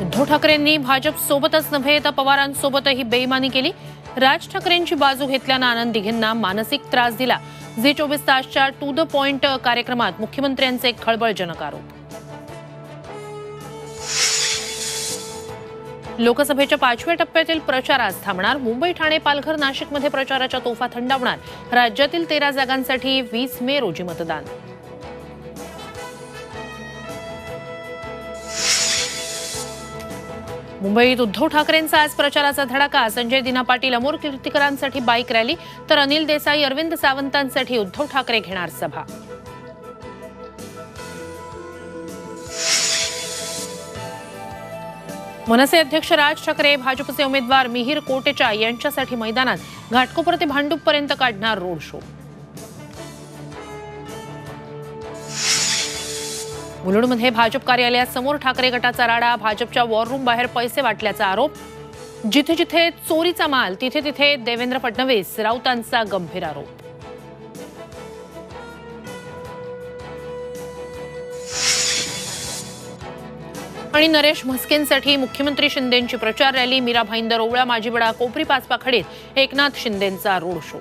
उद्धव ठाकरेंनी भाजप सोबतच नव्हे तर पवारांसोबतही बेईमानी केली। राज ठाकरेंची बाजू घेतल्यानं आनंद दिघेंना मानसिक त्रास दिला। झी 24 तासच्या टू द पॉइंट कार्यक्रमात मुख्यमंत्र्यांचे खळबळजनक आरोप। लोकसभेच्या 5व्या टप्प्यातील प्रचार आज थांबणार। मुंबई, ठाणे, पालघर, नाशिकमध्ये प्रचाराच्या तोफा थंडावणार। राज्यातील 13 जागांसाठी 20 मे रोजी मतदान। मुंबईत उद्धव ठाकरेंचा आज प्रचाराचा धडाका। संजय दिना पाटील अमोल कीर्तीकरांसाठी बाईक रॅली तर अनिल देसाई, अरविंद सावंतांसाठी उद्धव ठाकरे घेणार सभा। मनसे अध्यक्ष राज ठाकरे, भाजपचे उमेदवार मिहिर कोटेचा यांच्यासाठी मैदानात घाटकोपर ते भांडूपपर्यंत काढणार रोड शो। मुलुंडमध्ये भाजप कार्यालयासमोर ठाकरे गटाचा राडा। भाजपच्या वॉर रूम बाहेर पैसे वाटल्याचा आरोप। जिथे जिथे चोरीचा माल तिथे तिथे देवेंद्र फडणवीस, राऊतांचा गंभीर आरोप। आणि नरेश म्हस्केंसाठी मुख्यमंत्री शिंदेंची प्रचार रॅली। मीरा भाईंदर, ओवळा, माजिवडा, कोपरी, पाचपा खडीत एकनाथ शिंदेंचा रोड शो।